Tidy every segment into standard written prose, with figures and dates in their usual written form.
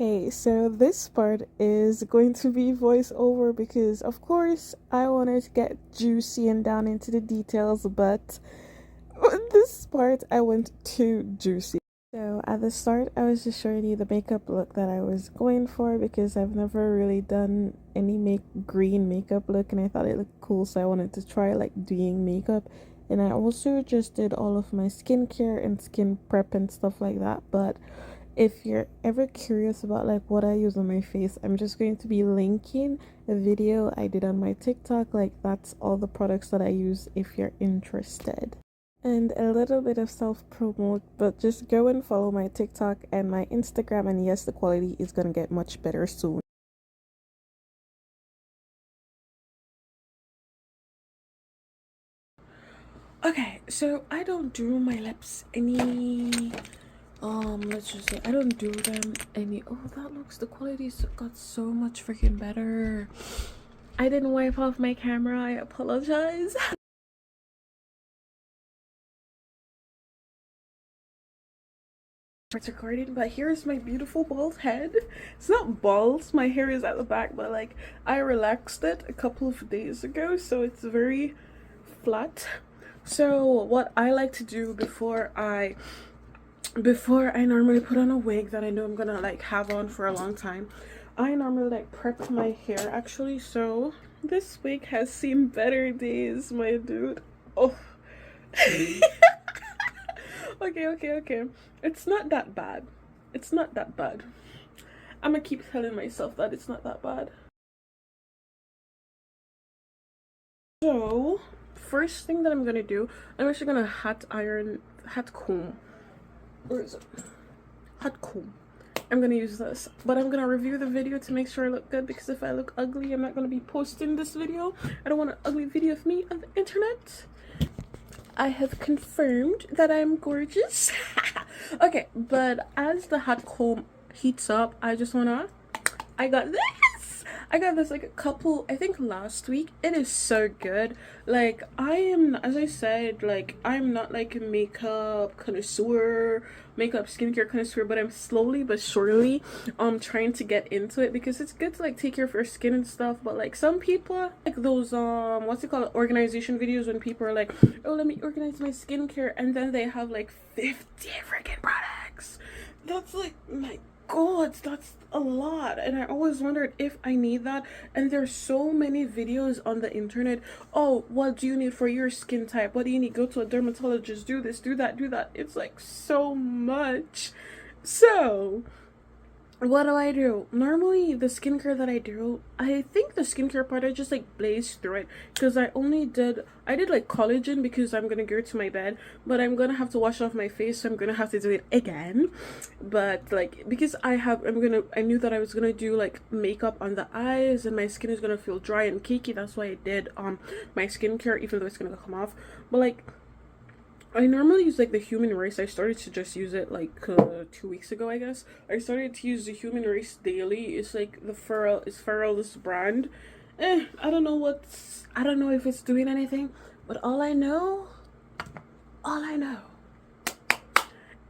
Okay, so this part is going to be voiceover because, of course, I wanted to get juicy and down into the details, but this part I went too juicy. So, at the start, I was just showing you the makeup look that I was going for because I've never really done any green makeup look and I thought it looked cool, so I wanted to try like doing makeup. And I also just did all of my skincare and skin prep and stuff like that, but if you're ever curious about like what I use on my face, I'm just going to be linking a video I did on my TikTok. Like that's all the products that I use if you're interested. And a little bit of self promote, but just go and follow my TikTok and my Instagram, and yes, the quality is gonna get much better soon. Okay, so I don't do my lips any let's just say I don't do them any. Oh, that looks, the quality's got so much freaking better. I didn't wipe off my camera, I apologize. It's recording, but here's my beautiful bald head. It's not bald, my hair is at the back, but like I relaxed it a couple of days ago, so it's very flat. So what I like to do before I normally put on a wig that I know I'm gonna like have on for a long time, I normally like prep my hair actually. So this wig has seen better days, my dude. Oh. Okay. It's not that bad. It's not that bad. I'm gonna keep telling myself that it's not that bad. So first thing that I'm gonna do, I'm actually gonna hat comb. Where is it? Hot comb. I'm gonna use this, but I'm gonna review the video to make sure I look good, because if I look ugly, I'm not gonna be posting this video. I don't want an ugly video of me on the internet. I have confirmed that I'm gorgeous. Okay, but as the hot comb heats up, I got this like a couple, I think last week. It is so good. Like I am, as I said, like I'm not like a makeup connoisseur, makeup skincare connoisseur, but I'm slowly but surely trying to get into it, because it's good to like take care of your skin and stuff. But like some people like those what's it called, organization videos, when people are like, oh, let me organize my skincare, and then they have like 50 freaking products. That's like, my god, that's a lot. And I always wondered if I need that. And there's so many videos on the internet. Oh, what do you need for your skin type? What do you need? Go to a dermatologist, do this, do that, do that. It's like so much. So what do? Normally, the skincare that I do, I think the skincare part, I just like blaze through it, because I did like collagen because I'm gonna go to my bed, but I'm gonna have to wash off my face, so I'm gonna have to do it again. But like, because I knew that I was gonna do like makeup on the eyes and my skin is gonna feel dry and cakey. That's why I did my skincare, even though it's gonna come off. But like, I normally use like the Human Race. I started to just use it like 2 weeks ago, I guess. I started to use the Human Race daily. It's like the Pharrell's brand. I don't know if it's doing anything, but all I know,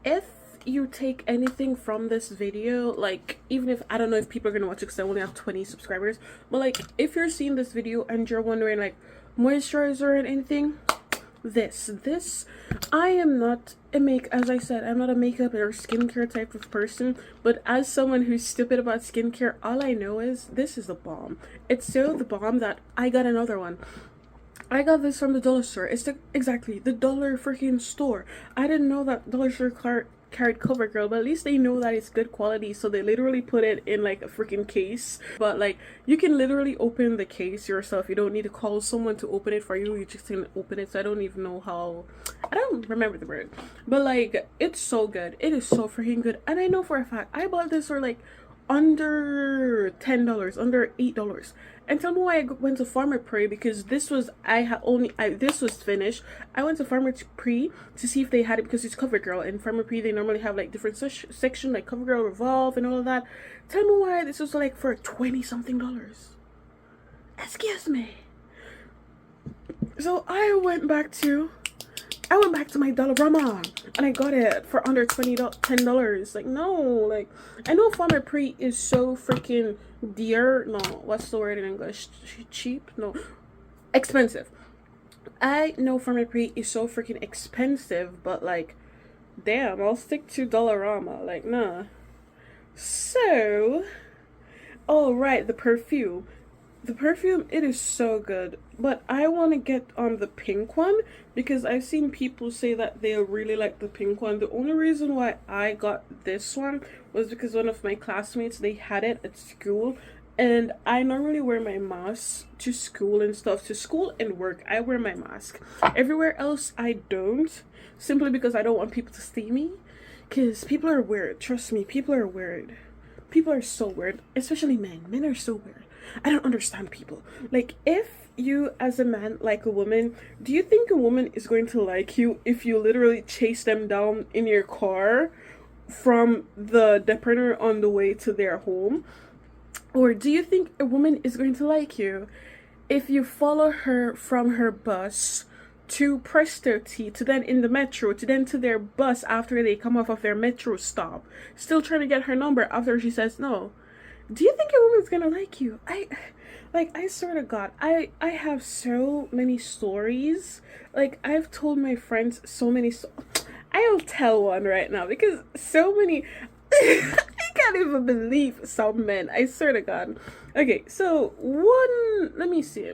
if you take anything from this video, like, even if, I don't know if people are gonna watch it because I only have 20 subscribers, but like, if you're seeing this video and you're wondering like moisturizer and anything, this I am not as I said, I'm not a makeup or skincare type of person, but as someone who's stupid about skincare, all I know is this is the bomb. It's so the bomb that I got another one. I got this from the dollar store. It's exactly the dollar freaking store. I didn't know that dollar store carried CoverGirl, but at least they know that it's good quality, so they literally put it in like a freaking case. But like, you can literally open the case yourself. You don't need to call someone to open it for you. You just can open it. So I don't even know how, I don't remember the word, but like, it's so good. It is so freaking good. And I know for a fact I bought this for like under $10, under $8. And tell me why I went to Farmer Pre, because this was this was finished. I went to Farmer Pre to see if they had it, because it's CoverGirl, and Farmer Pre, they normally have like different section like CoverGirl, Revolve, and all of that. Tell me why this was like for 20 something dollars. Excuse me. So I went back to I went back to my Dollarama and I got it for under $10. Like, no, like, I know Farmer Pre is so freaking dear. No, what's the word in English? Cheap? No, expensive. I know Farmer Pre is so freaking expensive, but like, damn, I'll stick to Dollarama. Like, nah. So, oh right, the perfume. The perfume, it is so good, but I want to get on the pink one because I've seen people say that they really like the pink one. The only reason why I got this one was because one of my classmates, they had it at school, and I normally wear my mask to school and stuff. To school and work, I wear my mask. Everywhere else, I don't, simply because I don't want people to see me, because people are weird. Trust me, people are weird. People are so weird, especially men. Men are so weird. I don't understand people. Like, if you as a man like a woman, do you think a woman is going to like you if you literally chase them down in your car from the depot on the way to their home? Or do you think a woman is going to like you if you follow her from her bus to Presto T, to then in the metro, to then to their bus after they come off of their metro stop, still trying to get her number after she says no? Do you think a woman's gonna like you? I swear to God, I have so many stories. Like, I've told my friends so many. I'll tell one right now because so many. I can't even believe some men. I swear to God. Okay, so one. Let me see.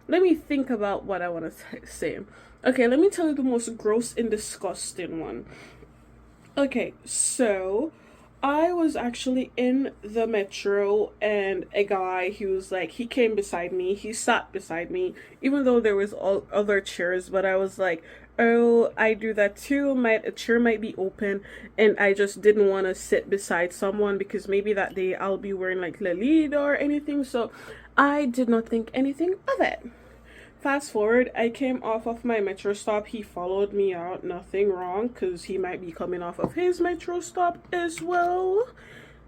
Let me think about what I want to say. Okay, let me tell you the most gross and disgusting one. Okay, so I was actually in the metro and a guy, he came beside me, he sat beside me, even though there was all other chairs, but I was like, oh, I do that too, a chair might be open, and I just didn't want to sit beside someone because maybe that day I'll be wearing like Lolita or anything, so I did not think anything of it. Fast forward, I came off of my metro stop. He followed me out. Nothing wrong, because he might be coming off of his metro stop as well.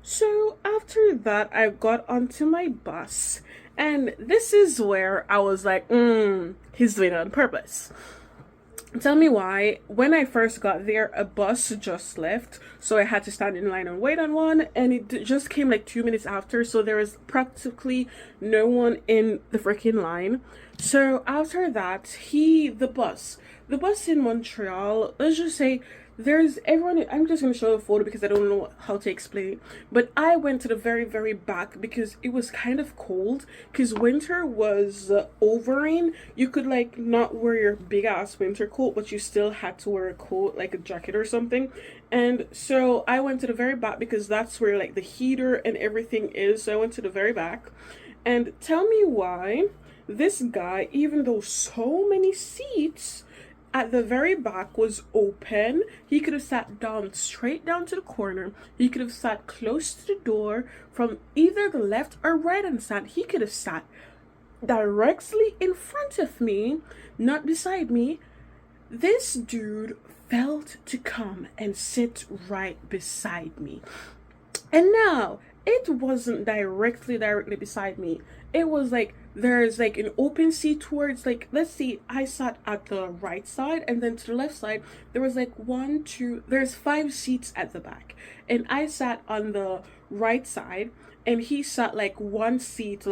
So after that, I got onto my bus. And this is where I was like, he's doing it on purpose. Tell me why. When I first got there, a bus just left, so I had to stand in line and wait on one, and it just came like 2 minutes after, so there was practically no one in the freaking line. So after that, the bus in Montreal, let's just say there's everyone. I'm just going to show a photo because I don't know how to explain it, but I went to the very, very back because it was kind of cold, because winter was overing. You could like not wear your big ass winter coat, but you still had to wear a coat, like a jacket or something. And so I went to the very back because that's where like the heater and everything is. So I went to the very back, and tell me why this guy, even though so many seats at the very back was open, he could have sat down straight down to the corner. He could have sat close to the door from either the left or right hand side. He could have sat directly in front of me, not beside me. This dude felt to come and sit right beside me. And now, it wasn't directly beside me. It was like, there's like an open seat towards, like, let's see, I sat at the right side, and then to the left side, there was like there's 5 seats at the back. And I sat on the right side, and he sat like one seat,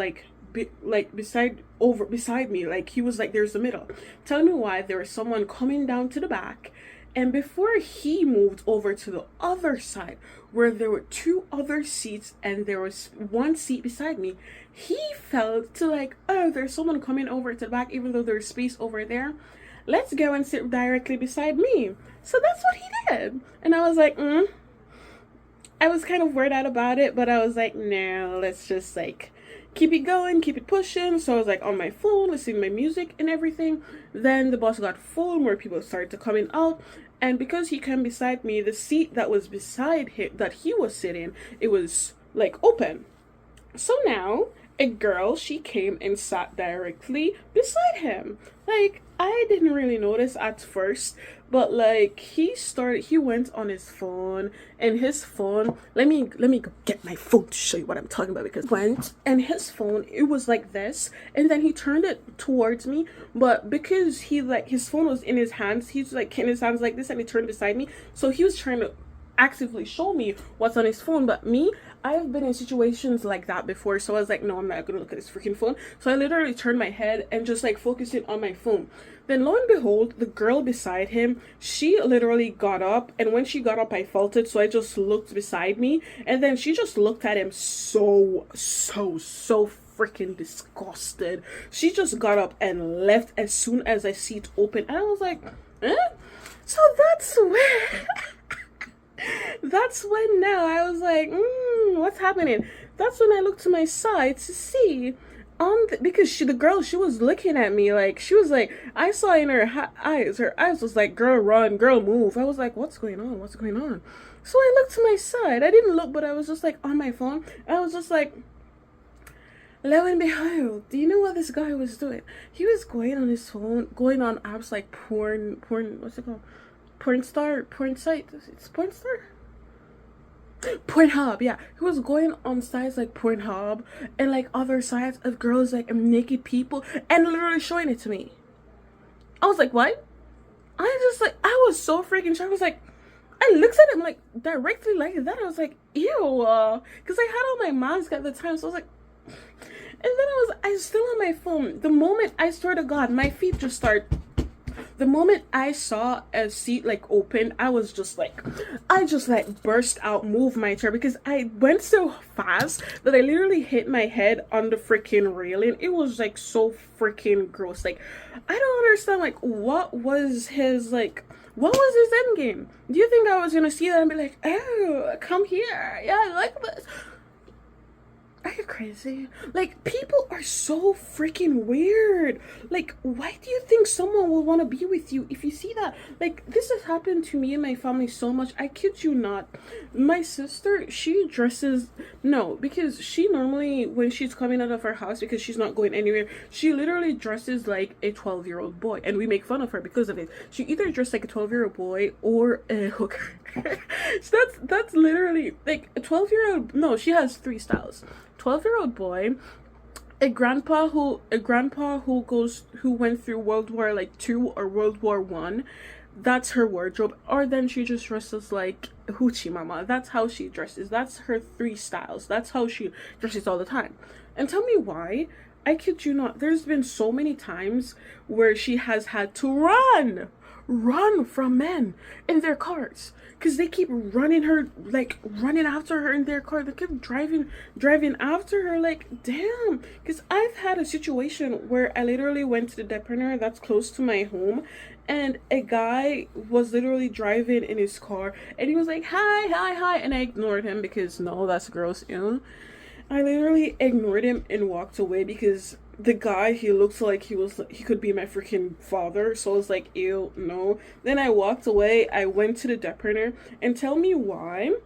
beside me. Like, he was like, there's the middle. Tell me why there was someone coming down to the back, and before he moved over to the other side, where there were 2 other seats and there was 1 seat beside me, he felt to like, oh, there's someone coming over to the back, even though there's space over there. Let's go and sit directly beside me. So that's what he did. And I was like, I was kind of weirded out about it, but I was like, no, let's just like keep it going, keep it pushing. So I was like on my phone, listening to my music and everything. Then the bus got full, more people started to coming out. And because he came beside me, the seat that was beside him, that he was sitting, it was like open. So now a girl, she came and sat directly beside him. Like, I didn't really notice at first, But like he went on his phone, and his phone, let me go get my phone to show you what I'm talking about, because went and his phone, it was like this, and then he turned it towards me, but because he like his phone was in his hands, he's like in his hands like this, and he turned beside me, so he was trying to actively show me what's on his phone. But me, I've been in situations like that before, so I was like, no, I'm not gonna look at this freaking phone. So I literally turned my head and just like focused it on my phone. Then lo and behold, the girl beside him, she literally got up, and when she got up, I felt it, so I just looked beside me, and then she just looked at him so freaking disgusted. She just got up and left as soon as I see it open, and I was like, eh? So that's where that's when now I was like, what's happening? That's when I looked to my side to see because the girl, she was looking at me like, she was like, I saw in her eyes was like, girl run, girl move. I was like, what's going on, what's going on? So I looked to my side. I didn't look, but I was just like on my phone, and I was just like, lo and behold, do you know what this guy was doing? He was going on his phone, going on apps like porn, what's it called, porn site, it's porn star, Pornhub, yeah. He was going on sites like Pornhub and like other sites of girls like naked people, and literally showing it to me. I was like, what? I was so freaking shocked. I was like, I looked at him like directly like that. I was like, ew, because I had on my mask at the time, so I was like, and then I was still on my phone. The moment, I swear to God, my feet just start. The moment I saw a seat like open, I just like burst out, moved my chair, because I went so fast that I literally hit my head on the freaking railing. It was like so freaking gross. Like, I don't understand, like, what was his end game? Do you think I was gonna see that and be like, oh, come here, yeah, I like this? Are you crazy? Like, people are so freaking weird. Like, why do you think someone will want to be with you if you see that? Like, this has happened to me and my family so much. I kid you not. My sister, she dresses, no, because she normally, when she's coming out of her house, because she's not going anywhere, she literally dresses like a 12-year-old boy, and we make fun of her because of it. She either dressed like a 12-year-old boy or a hooker. So that's literally like a 12-year-old. No, she has three styles: 12-year-old boy, a grandpa who went through World War like II or World War One. That's her wardrobe. Or then she just dresses like hoochie mama. That's how she dresses. That's her three styles. That's how she dresses all the time. And tell me why. I kid you not, there's been so many times where she has had to run from men in their cars, because they keep running after her in their car. They keep driving after her. Like, damn. Because I've had a situation where I literally went to the depot that's close to my home, and a guy was literally driving in his car, and he was like, hi, and I ignored him because no, that's gross. I literally ignored him and walked away, because the guy, he looks like he could be my freaking father. So I was like, ew, no. Then I walked away. I went to the depot, and tell me why.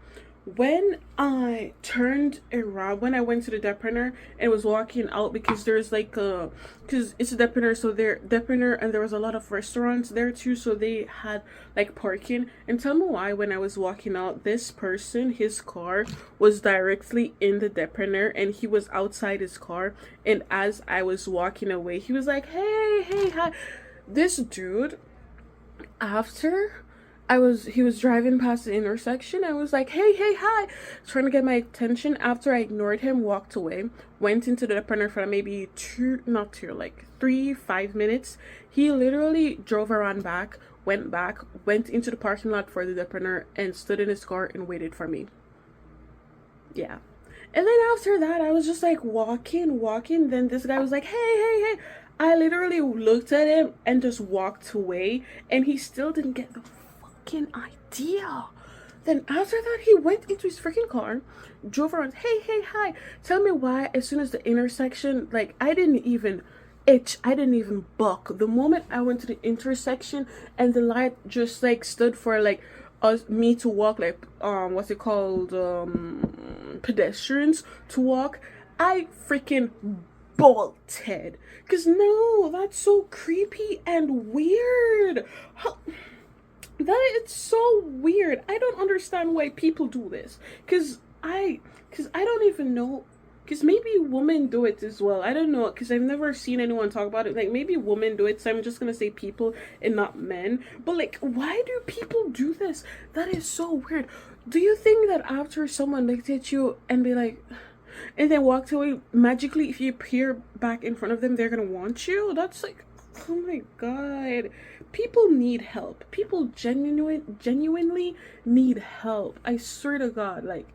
When I turned around, when I went to the depot and was walking out, because there's like because it's a depot, so and there was a lot of restaurants there too, so they had like parking. And tell me why, when I was walking out, this person, his car was directly in the depot, and he was outside his car, and as I was walking away, he was like, hey, hi. This dude, after he was driving past the intersection. I was like, hey, hi, trying to get my attention. After I ignored him, walked away, went into the depot for maybe 3-5 minutes. He literally drove around back, went into the parking lot for the depot, and stood in his car and waited for me. Yeah. And then after that, I was just like walking. Then this guy was like, hey. I literally looked at him and just walked away, and he still didn't get the idea. Then after that, he went into his freaking car, drove around, hey, hi. Tell me why, as soon as the intersection, like, I didn't even buck. The moment I went to the intersection and the light just like stood for like me to walk, like what's it called, pedestrians to walk, I freaking bolted. Because no, that's so creepy and weird. That it's so weird. I don't understand why people do this. Cause I don't even know. Cause maybe women do it as well. I don't know. Cause I've never seen anyone talk about it. Like maybe women do it. So I'm just gonna say people and not men. But like, why do people do this? That is so weird. Do you think that after someone looked at you and be like, and then walked away magically, if you appear back in front of them, they're gonna want you? That's like, oh my god. People need help. People genuinely need help. I swear to God, like,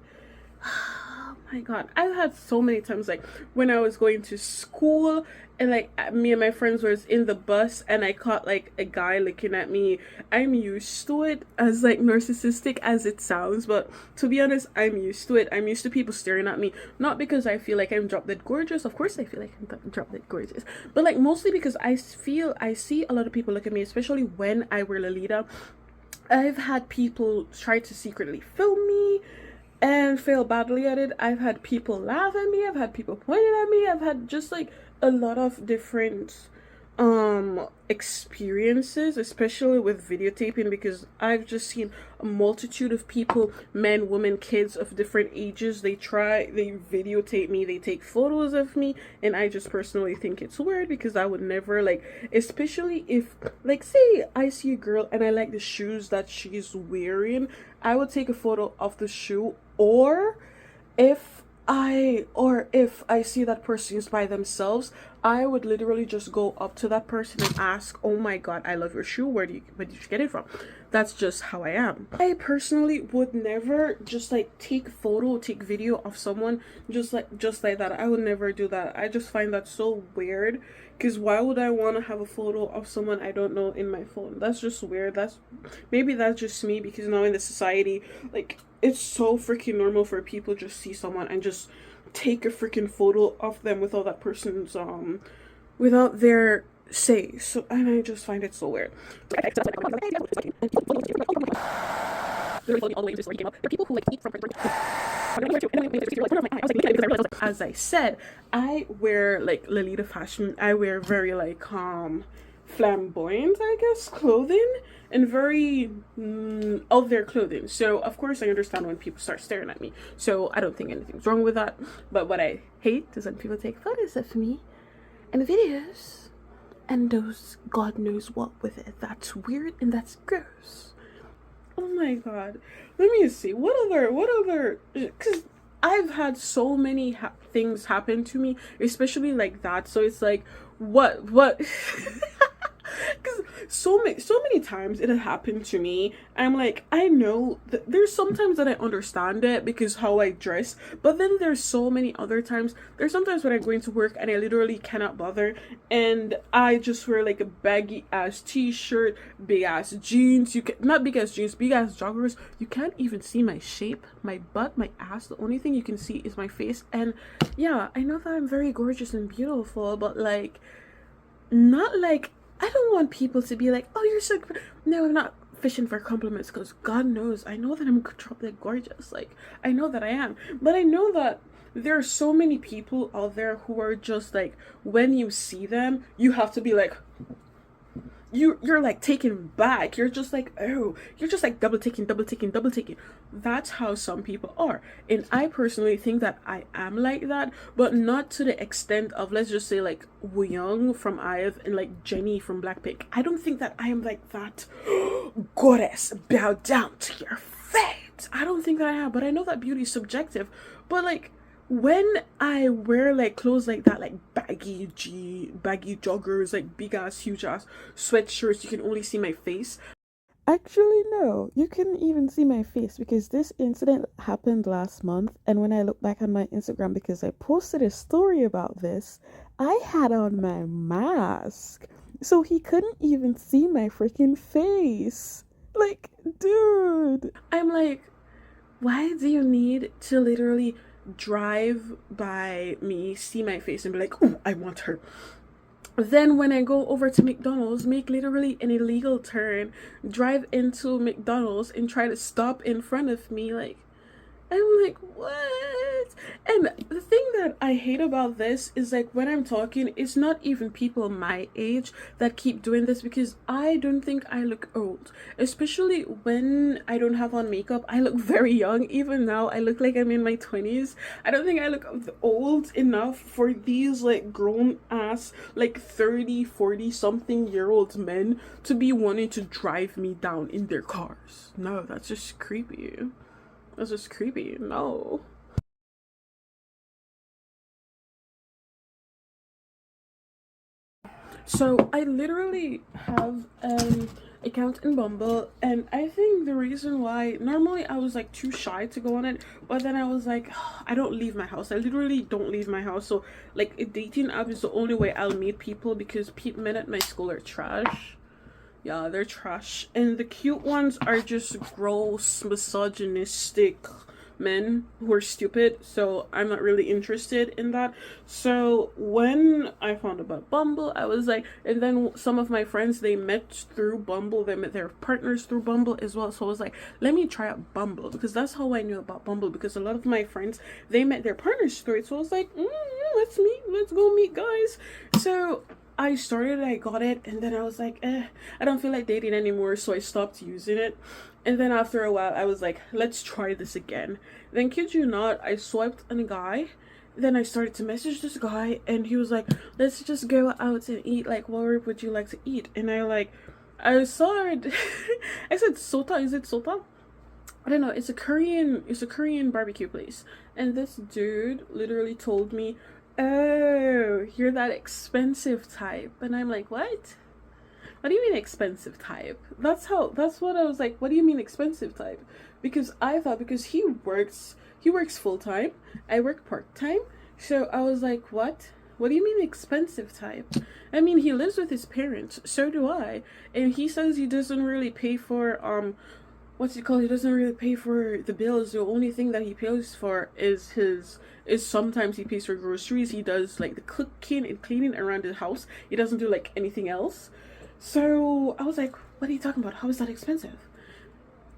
oh my god, I've had so many times, like when I was going to school and like me and my friends was in the bus and I caught like a guy looking at me. I'm used to it, as like narcissistic as it sounds, but to be honest, I'm used to it. I'm used to people staring at me, not because I feel like I'm drop dead gorgeous. Of course I feel like I'm drop dead gorgeous, but like mostly because I see a lot of people look at me, especially when I wear Lolita. I've had people try to secretly film me and fail badly at it. I've had people laugh at me, I've had people pointing at me, I've had just like a lot of different experiences, especially with videotaping, because I've just seen a multitude of people, men, women, kids of different ages, they videotape me, they take photos of me, and I just personally think it's weird because I would never, like, especially if, like, say I see a girl and I like the shoes that she's wearing, I would take a photo of the shoe. Or if I see that person is by themselves, I would literally just go up to that person and ask, "Oh my god, I love your shoe. Where did you get it from?" That's just how I am. I personally would never just like take video of someone just like that. I would never do that. I just find that so weird. Because why would I want to have a photo of someone I don't know in my phone? That's just weird. Maybe that's just me, because now in the society, like, it's so freaking normal for people just see someone and just take a freaking photo of them without that person's without their say. So, and I just find it so weird. As I said, I wear like Lolita fashion. I wear very like flamboyant, I guess, clothing, and very out there clothing. So of course I understand when people start staring at me. So I don't think anything's wrong with that. But what I hate is when people take photos of me and videos and those God knows what with it. That's weird and that's gross. Oh my god. Let me see. What other cuz I've had so many things happen to me, especially like that. So it's like what because so many times it had happened to me. I'm like, I know there's sometimes that I understand it because how I dress, but then there's so many other times. There's sometimes when I'm going to work and I literally cannot bother, and I just wear like a baggy ass t-shirt, big ass jeans. You can not big ass jeans, big ass joggers. You can't even see my shape, my butt, my ass. The only thing you can see is my face. And yeah, I know that I'm very gorgeous and beautiful, but like, not like, I don't want people to be like, "Oh, you're so." No, I'm not fishing for compliments, because God knows I know that I'm drop dead gorgeous. Like, I know that I am, but I know that there are so many people out there who are just like, when you see them, you have to be like, you're like taken back. You're just like, oh, you're just like double taking. That's how some people are, and I personally think that I am like that, but not to the extent of, let's just say, like Woo Young from IVE and like Jennie from Blackpink. I don't think that I am like that. Goddess, bow down to your fate. I don't think that I am, but I know that beauty is subjective. But like, when I wear like clothes like that, like baggy joggers, like big ass, huge ass sweatshirts, you can only see my face. Actually, no, you couldn't even see my face, because this incident happened last month. And when I look back on my Instagram, because I posted a story about this, I had on my mask. So he couldn't even see my freaking face. Like, dude. I'm like, why do you need to literally drive by me, see my face, and be like, "Oh, I want her"? Then when I go over to McDonald's, make literally an illegal turn, drive into McDonald's and try to stop in front of me, like, I'm like, what? And the thing that I hate about this is like when I'm talking, it's not even people my age that keep doing this because I don't think I look old. Especially when I don't have on makeup, I look very young. Even now, I look like I'm in my 20s. I don't think I look old enough for these like grown ass, like 30, 40 something year old men to be wanting to drive me down in their cars. No, that's just creepy. That's just creepy. No. So I literally have account in Bumble, and I think the reason why normally I was like too shy to go on it, but then I was like, I don't leave my house. I literally don't leave my house. So like a dating app is the only way I'll meet people because men at my school are trash. Yeah, they're trash. And the cute ones are just gross, misogynistic men who are stupid. So I'm not really interested in that. So when I found about Bumble, I was like, and then some of my friends, they met through Bumble. They met their partners through Bumble as well. So I was like, let me try out Bumble because that's how I knew about Bumble because a lot of my friends, they met their partners through it. So I was like, let's meet. Let's go meet guys. So I started, I got it, and then I was like, I don't feel like dating anymore, so I stopped using it. And then after a while, I was like, let's try this again. Then, kid you not, I swiped on a guy. Then I started to message this guy, and he was like, let's just go out and eat. Like, what would you like to eat? And I saw it. I said, Sota, is it Sota? I don't know. It's a Korean barbecue place. And this dude literally told me, oh, you're that expensive type. And I'm like, what? What do you mean expensive type? That's what I was like, what do you mean expensive type? Because I thought because he works full time, I work part time. So I was like, what? What do you mean expensive type? I mean, he lives with his parents, so do I. And he says he doesn't really pay for what's it called? He doesn't really pay for the bills. The only thing that he pays for is sometimes he pays for groceries. He does like the cooking and cleaning around the house. He doesn't do like anything else. So I was like, what are you talking about? How is that expensive?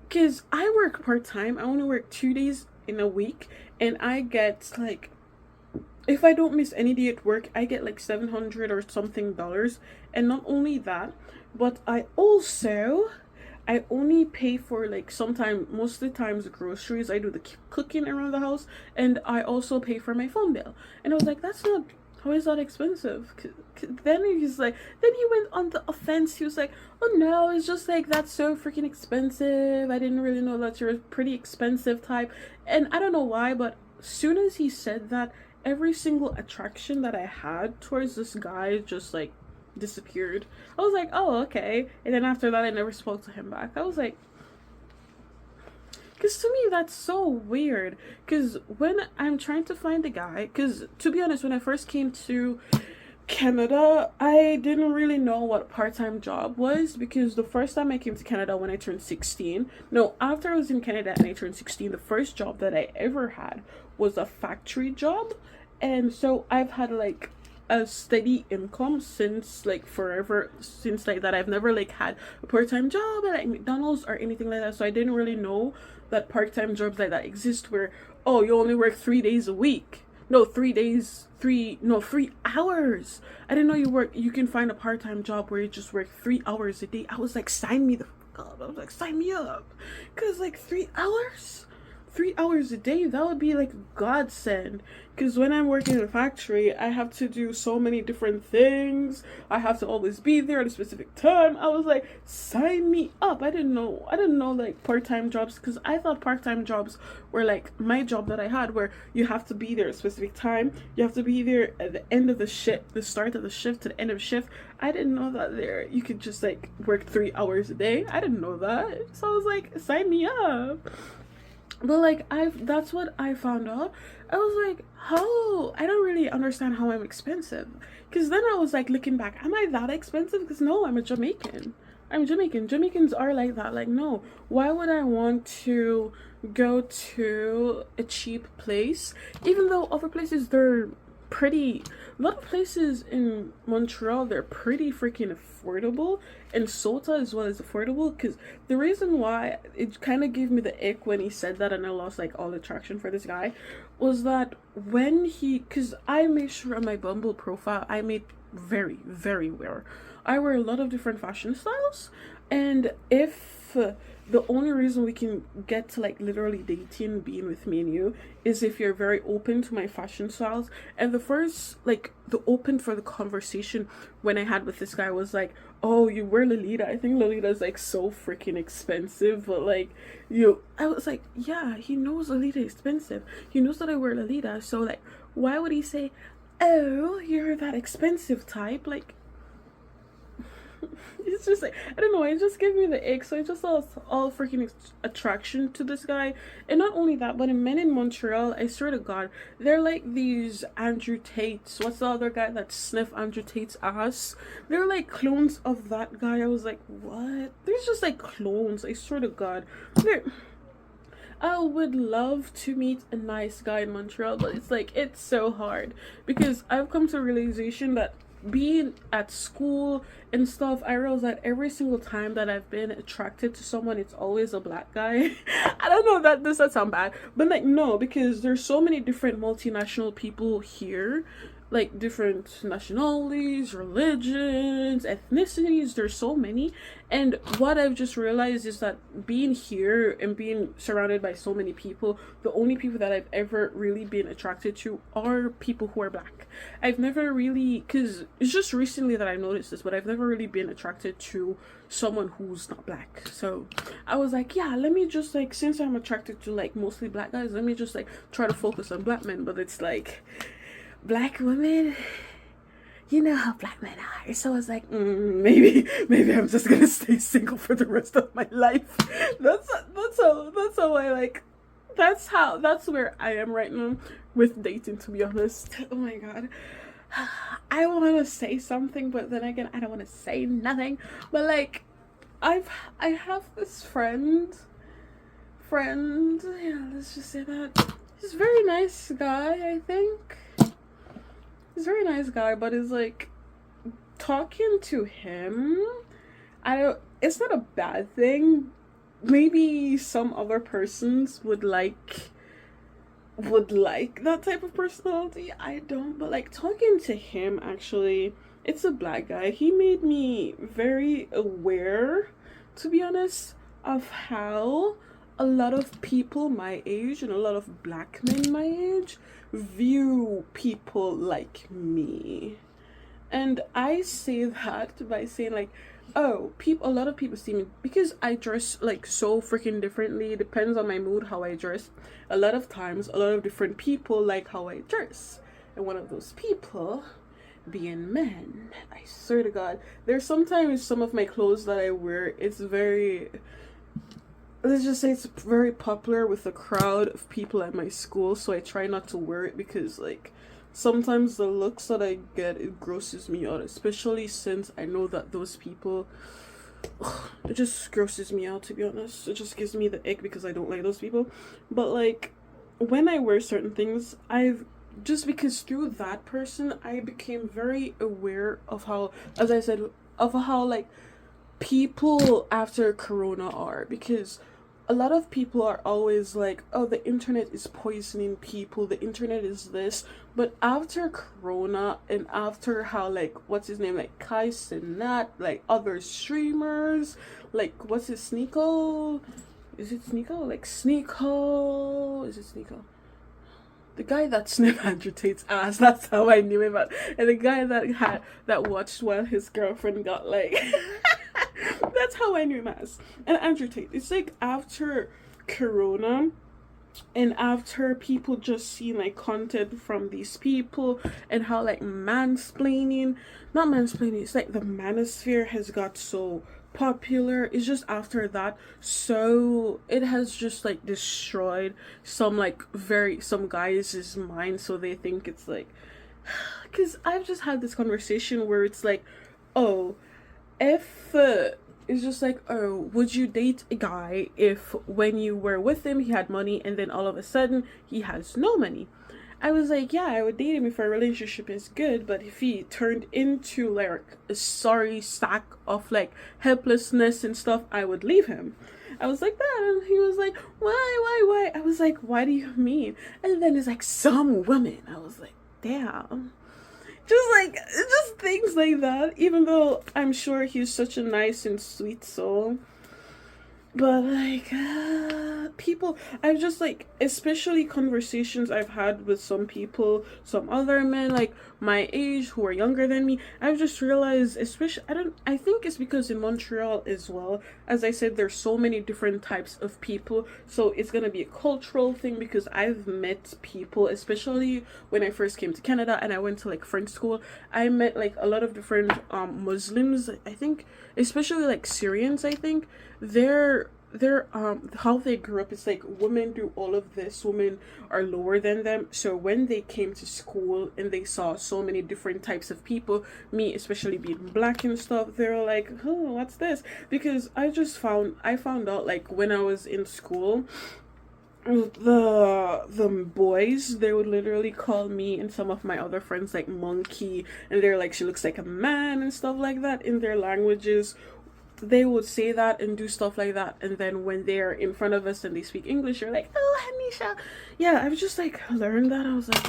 Because I work part time. I only work 2 days in a week, and I get like, if I don't miss any day at work, I get like 700 or something dollars. And not only that, but I only pay for like sometimes, most of the times, groceries. I do the cooking around the house, and I also pay for my phone bill. And I was like, that's not, how is that expensive? Then he's like, then he went on the offense. He was like, oh no, it's just like that's so freaking expensive. I didn't really know that you're a pretty expensive type. And I don't know why, but as soon as he said that, every single attraction that I had towards this guy just like disappeared. I was like, oh, okay. And then after that, I never spoke to him back. I was like, because to me, that's so weird. Because when I'm trying to find a guy, because to be honest, when I first came to Canada, I didn't really know what part-time job was because the first time I came to Canada when I turned 16, no, after I was in Canada and I turned 16, the first job that I ever had was a factory job. And so I've had like a steady income since like forever, since like that. I've never like had a part-time job at like McDonald's or anything like that. So I didn't really know that part-time jobs like that exist where, oh, you only work 3 days a week. No, 3 days, 3 hours. I didn't know you can find a part-time job where you just work 3 hours a day. I was like, sign me the fuck up. I was like, sign me up. Cause like 3 hours? 3 hours a day, that would be like godsend. Because when I'm working in a factory, I have to do so many different things. I have to always be there at a specific time. I was like, sign me up. I didn't know like part-time jobs, because I thought part-time jobs were like my job that I had, where you have to be there at a specific time. You have to be there at the end of the shift, the start of the shift to the end of shift. I didn't know that there you could just like work 3 hours a day. I didn't know that. So I was like, sign me up. But like that's what I found out. I was like, how? I don't really understand how I'm expensive. Because then I was like looking back, am I that expensive? Because no, I'm a Jamaican. I'm Jamaican. Jamaicans are like that. Like, no, why would I want to go to a cheap place? Even though other places, they're pretty, a lot of places in Montreal, they're pretty freaking affordable, and Sota as well is affordable. Because the reason why it kind of gave me the ick when he said that, and I lost like all attraction for this guy, was that when he, because I made sure on my Bumble profile I made very, very aware I wear a lot of different fashion styles, and if the only reason we can get to like literally dating, being with me and you, is if you're very open to my fashion styles. And the first, like, the open for the conversation when I had with this guy was like, oh, you wear Lolita. I think Lolita is like so freaking expensive, but like, I was like, yeah, he knows Lolita is expensive. He knows that I wear Lolita, so like, why would he say, oh, you're that expensive type? Like, it's just like, I don't know, it just gave me the ick. So I just lost all freaking attraction to this guy. And not only that, but in men in Montreal, I swear to God, they're like these Andrew Tates. What's the other guy that sniffed Andrew Tate's ass? They're like clones of that guy. I was like, what? There's just like clones, I swear to God. I would love to meet a nice guy in Montreal, but it's like, it's so hard, because I've come to a realization that being at school and stuff, I realized that every single time that I've been attracted to someone, it's always a black guy. I don't know, that does not sound bad, but like, no, because there's so many different multinational people here, like different nationalities, religions, ethnicities. There's so many. And what I've just realized is that being here and being surrounded by so many people, the only people that I've ever really been attracted to are people who are black. I've never really, because it's just recently that I noticed this, but I've never really been attracted to someone who's not black. So I was like, yeah, let me just like, since I'm attracted to like mostly black guys, let me just like try to focus on black men. But it's like, black women, you know how black men are. So I was like, maybe I'm just gonna stay single for the rest of my life. That's how I like, that's where I am right now with dating, to be honest. Oh my God, I want to say something, but then again, I don't want to say nothing. But like, I have this friend, yeah, let's just say that he's a very nice guy, I think. He's a very nice guy, but it's like, talking to him, it's not a bad thing. Maybe some other persons would like that type of personality. I don't, but like, talking to him, actually, it's a black guy. He made me very aware, to be honest, of how a lot of people my age and a lot of black men my age view people like me. And I say that by saying like, oh, a lot of people see me because I dress like so freaking differently. It depends on my mood how I dress. A lot of times, a lot of different people like how I dress, and one of those people being men. I swear to God, there's sometimes some of my clothes that I wear, it's very, let's just say it's very popular with the crowd of people at my school, so I try not to wear it because like, sometimes the looks that I get, it grosses me out, especially since I know that those people, it just grosses me out, to be honest. It just gives me the ick because I don't like those people. But like, when I wear certain things, just because through that person, I became very aware of how, as I said, of how like people after Corona are, because a lot of people are always like, oh, the internet is poisoning people, the internet is this. But after Corona, and after how like, what's his name, like Kai Cenat, like other streamers, like what's his Sneeko? Is it Sneeko? Like Sneeko? Is it Sneeko? The guy that sniffed Andrew Tate's ass, that's how I knew him. And the guy that watched while his girlfriend got like that's how I knew him as. And Andrew Tate, it's like after Corona and after people just seeing like content from these people and how like not mansplaining, it's like the manosphere has got so popular. It's just after that, so it has just like destroyed some guys' mind, so they think it's like, because I've just had this conversation where it's like, oh, if it's just like, oh, would you date a guy if when you were with him he had money and then all of a sudden he has no money? I was like, yeah, I would date him if our relationship is good, but if he turned into like a sorry sack of like helplessness and stuff, I would leave him. I was like that, and he was like, why? I was like, why do you mean? And then it's like, some woman. I was like, damn. Just things like that. Even though I'm sure he's such a nice and sweet soul, but like people, I've just like, especially conversations I've had with some people, some other men like my age who are younger than me, I've just realized, especially, I think it's because in Montreal as well, as I said, there's so many different types of people, so it's gonna be a cultural thing, because I've met people, especially when I first came to Canada and I went to like French school, I met like a lot of different Muslims, I think, especially like Syrians, I think. They're how they grew up is like women do all of this, women are lower than them, so when they came to school and they saw so many different types of people, me especially being black and stuff, they were like, oh, what's this? Because I found out like when I was in school, the boys, they would literally call me and some of my other friends like monkey, and they're like, she looks like a man and stuff like that in their languages. They would say that and do stuff like that, and then when they're in front of us and they speak English, you're like, oh, Hanisha. Yeah, I've just like learned that. I was like,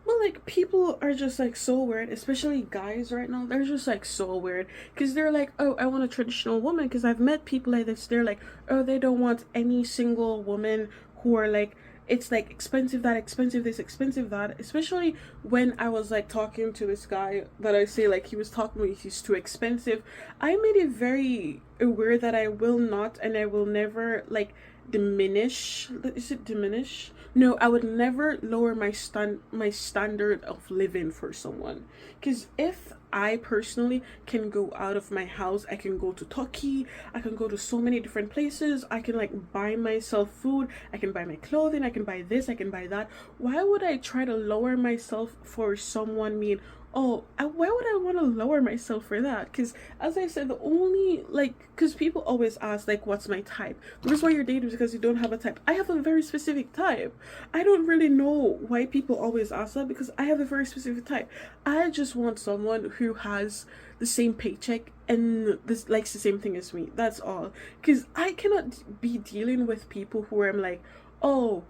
well, like people are just like so weird, especially guys right now. They're just like so weird, because they're like, oh, I want a traditional woman. Because I've met people like this, they're like, oh, they don't want any single woman who are like, it's like expensive, that expensive, this expensive, that. Especially when I was like talking to this guy that I say like he was talking to me, he's too expensive. I made it very aware that I will not and I will never like diminish. Is it diminish? No, I would never lower my standard of living for someone. Because if I personally can go out of my house, I can go to Turkey, I can go to so many different places, I can like buy myself food, I can buy my clothing, I can buy this, I can buy that. Why would I try to lower myself for someone mean, oh, why would I want to lower myself for that? Because as I said, the only like, because people always ask like, what's my type? The reason why you're dating is because you don't have a type. I have a very specific type. I don't really know why people always ask that, because I have a very specific type. I just want someone who has the same paycheck and this likes the same thing as me. That's all. Because I cannot be dealing with people who I'm like, oh,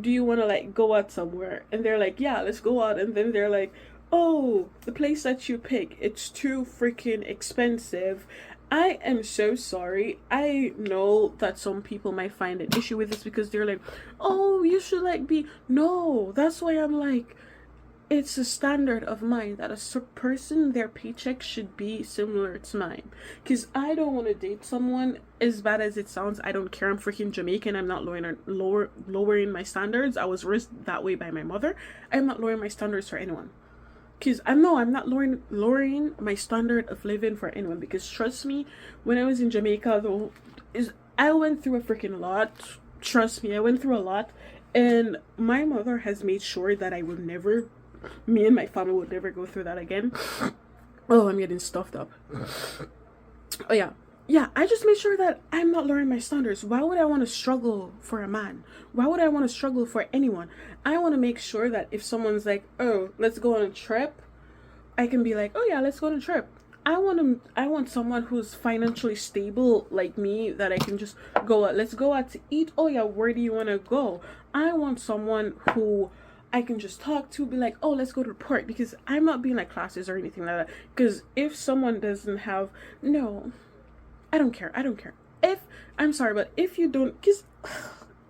do you want to like go out somewhere? And they're like, yeah, let's go out. And then they're like, oh, the place that you pick, it's too freaking expensive. I am so sorry. I know that some people might find an issue with this, because they're like, oh, you should like be, no, that's why I'm like, it's a standard of mine that a person, their paycheck should be similar to mine. Because I don't want to date someone, as bad as it sounds, I don't care, I'm freaking Jamaican, I'm not lowering my standards. I was raised that way by my mother. I'm not lowering my standards for anyone. Because I'm not lowering my standard of living for anyone. Because trust me, when I was in Jamaica, though, I went through a freaking lot. Trust me, I went through a lot, and my mother has made sure that me and my family would never go through that again. Oh, I'm getting stuffed up. Oh yeah, I just made sure that I'm not lowering my standards. Why would I want to struggle for a man? Why would I want to struggle for anyone? I want to make sure that if someone's like, oh, let's go on a trip, I can be like, oh yeah, let's go on a trip. I want someone who's financially stable like me, that I can just go out. Let's go out to eat. Oh yeah, where do you want to go? I want someone who I can just talk to, be like, oh, let's go to the park, because I'm not being like classes or anything like that. Because if someone doesn't have, no, I don't care. I'm sorry, but if you don't, because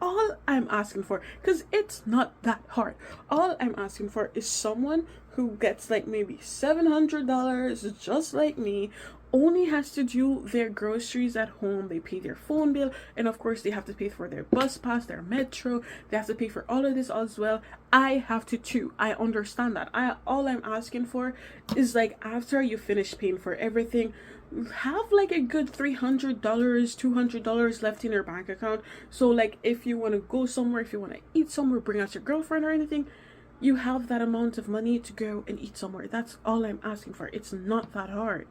all I'm asking for, because it's not that hard, all I'm asking for is someone who gets like maybe $700, just like me, only has to do their groceries at home, they pay their phone bill, and of course they have to pay for their bus pass, their metro, they have to pay for all of this as well. I have to too. I understand that. All I'm asking for is like, after you finish paying for everything, have like a good $300, $200 left in your bank account. So like, if you want to go somewhere, if you want to eat somewhere, bring out your girlfriend or anything, you have that amount of money to go and eat somewhere. That's all I'm asking for. It's not that hard.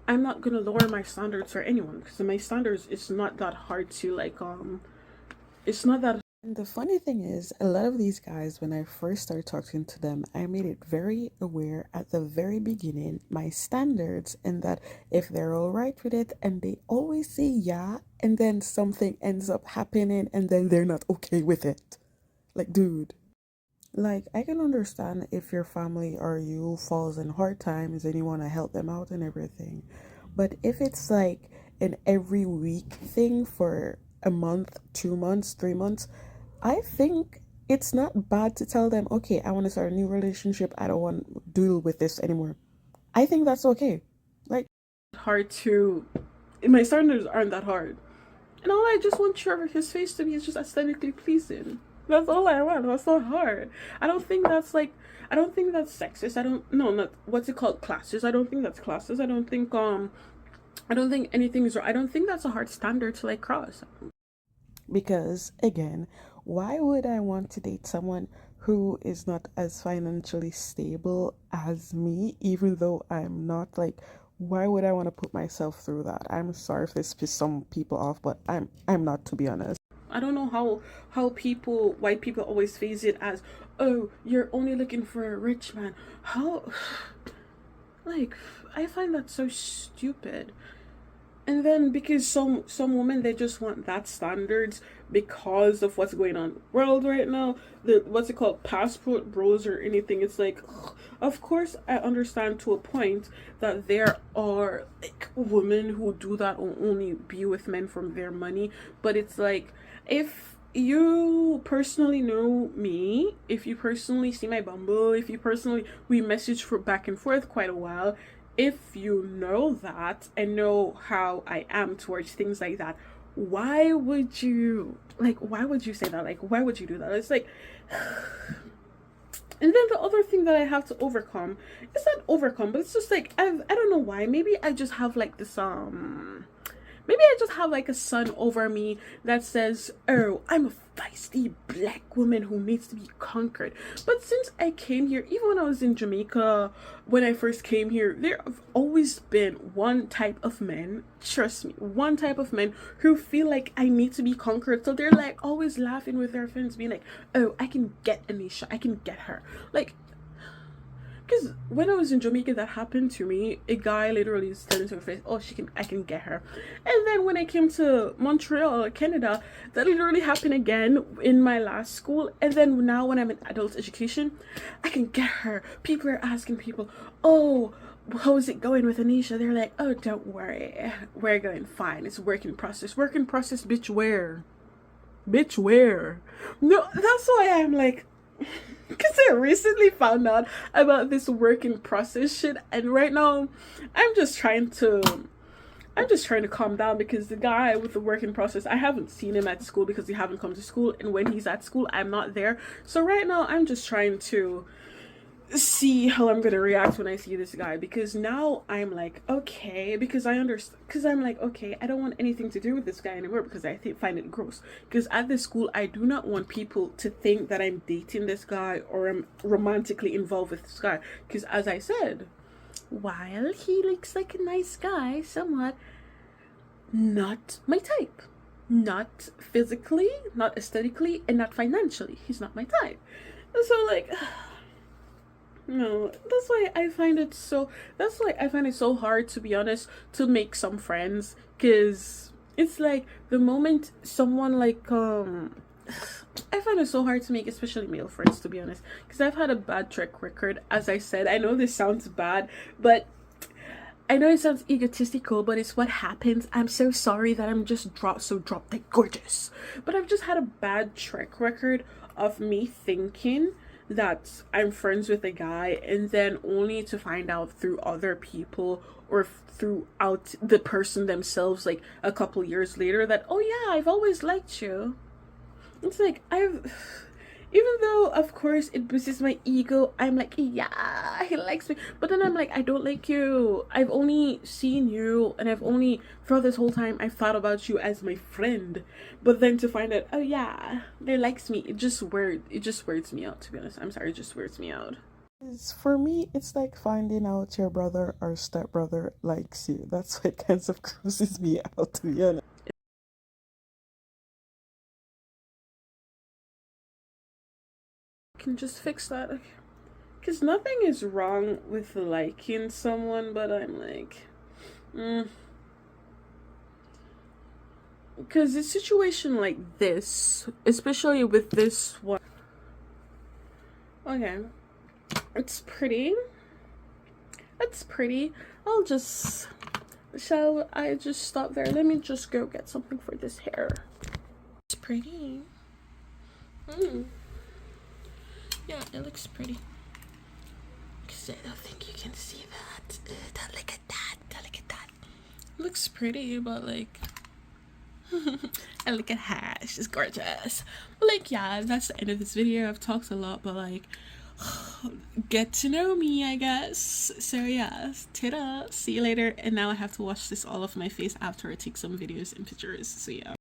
I'm not gonna lower my standards for anyone, because my standards, it's not that hard to like it's not that And the funny thing is, a lot of these guys, when I first started talking to them, I made it very aware at the very beginning my standards, and that if they're all right with it and they always say yeah, and then something ends up happening and then they're not okay with it. Like, dude, like, I can understand if your family or you falls in hard times and you want to help them out and everything. But if it's like an every week thing for a month, 2 months, 3 months, I think it's not bad to tell them, okay, I want to start a new relationship. I don't want to deal with this anymore. I think that's okay. Like, Hard to, my standards aren't that hard. And all I just want Trevor, his face to me is just aesthetically pleasing. That's all I want. That's not hard. I don't think that's like, I don't think that's sexist. I don't, no, not, what's it called? Classes. I don't think that's classes. I don't think anything is, I don't think that's a hard standard to like cross. because again, why would I want to date someone who is not as financially stable as me, even though I'm not? Like, why would I want to put myself through that? I'm sorry if this pissed some people off, but I'm not, to be honest. I don't know how people, white people always phase it as, oh, you're only looking for a rich man. How, like, I find that so stupid. And then because some women, they just want that standards because of what's going on in the world right now, the what's it called, passport bros or anything. It's like, ugh, of course I understand to a point that there are like women who do that, or only be with men from their money. But it's like, if you personally know me, if you personally see my Bumble, if you personally, we message for back and forth quite a while, if you know that and know how I am towards things like that, why would you, like, why would you say that? Like, why would you do that? It's like, and then the other thing that I have to overcome, it's not overcome, but it's just like, I don't know why. Maybe I just have like this maybe I just have like a son over me that says, oh, I'm a feisty black woman who needs to be conquered. But since I came here, even when I was in Jamaica, when I first came here, there have always been one type of men, trust me, one type of men who feel like I need to be conquered. So they're like always laughing with their friends, being like, oh, I can get Anisha, I can get her. Like, because when I was in Jamaica, that happened to me. A guy literally said into her face, "Oh, I can get her." And then when I came to Montreal, Canada, that literally happened again in my last school. And then now when I'm in adult education, I can get her. People are asking people, "Oh, how's it going with Anisha?" They're like, "Oh, don't worry, we're going fine. It's work in process. Work in process, bitch. Where? Bitch, where?" No, that's why I'm like, because I recently found out about this work in process shit, and right now, I'm just trying to. I'm just trying to calm down because the guy with the work in process, I haven't seen him at school because he haven't come to school, and when he's at school, I'm not there. So right now, I'm just trying to see how I'm gonna react when I see this guy, because now I'm like, okay, because I understand, because I'm like, okay, I don't want anything to do with this guy anymore because find it gross. Because at this school, I do not want people to think that I'm dating this guy or I'm romantically involved with this guy. Because as I said, while he looks like a nice guy, somewhat, not my type. Not physically, not aesthetically, and not financially. He's not my type. So like, no, that's why I find it so hard, to be honest, to make some friends, cuz it's like the moment someone like I find it so hard to make especially male friends, to be honest, cuz I've had a bad track record. As I said, I know this sounds bad, but I know it sounds egotistical, but it's what happens. I'm so sorry that I'm just drop dead gorgeous. But I've just had a bad track record of me thinking that I'm friends with a guy and then only to find out through other people or throughout the person themselves, like a couple years later, that, oh yeah, I've always liked you. It's like, even though of course it boosts my ego, I'm like, yeah, he likes me, but then I'm like, I don't like you. I've only seen you, and I've only, throughout this whole time, I've thought about you as my friend. But then to find out, oh yeah, they likes me, it just weirds me out, to be honest. I'm sorry, it just weirds me out. For me, it's like finding out your brother or stepbrother likes you. That's what kind of grosses me out, to be honest. can just fix that. Because nothing is wrong with liking someone, but I'm like, because a situation like this, especially with this one, okay, it's pretty. It's pretty. Shall I just stop there? Let me just go get something for this hair. It's pretty. Yeah, it looks pretty. Cause I don't think you can see that. Don't look at that. Don't look at that. It looks pretty, but like, and look at her. She's gorgeous. But like, yeah, that's the end of this video. I've talked a lot, but like, get to know me, I guess. So yeah, ta-da, see you later. And now I have to wash this all off my face after I take some videos and pictures. So yeah.